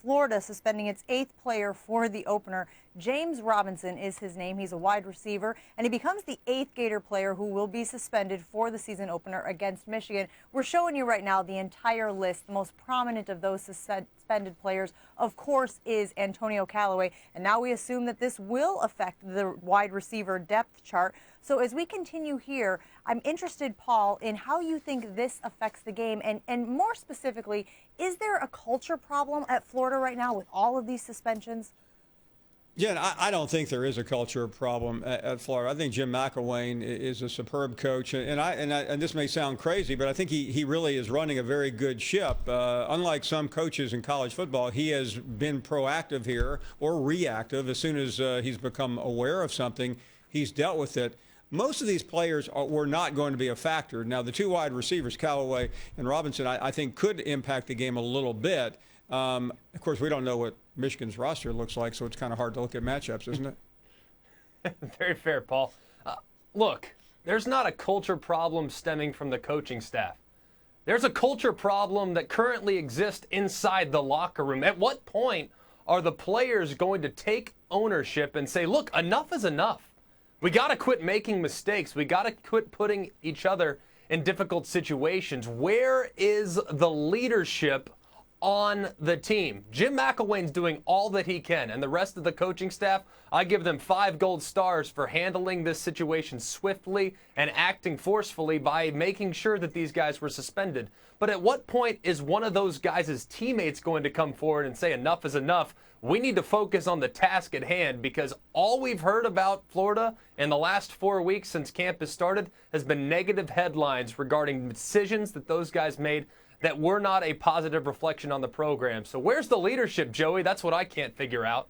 Florida suspending its 8th player for the opener. James Robinson is his name. He's a wide receiver, and he becomes the 8th Gator player who will be suspended for the season opener against Michigan. We're showing you right now the entire list. The most prominent of those suspended players, of course, is Antonio Callaway. And now we assume that this will affect the wide receiver depth chart. So as we continue here, I'm interested, Paul, in how you think this affects the game. And more specifically, is there a culture problem at Florida right now with all of these suspensions? Yeah, I don't think there is a culture problem at Florida. I think Jim McElwain is a superb coach, and this may sound crazy, but I think he really is running a very good ship. Unlike some coaches in college football, he has been proactive here or reactive. As soon as he's become aware of something, he's dealt with it. Most of these players were not going to be a factor. Now, the two wide receivers, Callaway and Robinson, I think could impact the game a little bit. Of course, we don't know what Michigan's roster looks like, so it's kind of hard to look at matchups, isn't it? Very fair, Paul. Look, there's not a culture problem stemming from the coaching staff. There's a culture problem that currently exists inside the locker room. At what point are the players going to take ownership and say, look, enough is enough? We got to quit making mistakes. We got to quit putting each other in difficult situations. Where is the leadership on the team? Jim McElwain's doing all that he can, and the rest of the coaching staff, I give them 5 gold stars for handling this situation swiftly and acting forcefully by making sure that these guys were suspended. But at what point is one of those guys' teammates going to come forward and say enough is enough? We need to focus on the task at hand, because all we've heard about Florida in the last 4 weeks since camp has started has been negative headlines regarding decisions that those guys made that were not a positive reflection on the program. So where's the leadership, Joey? That's what I can't figure out.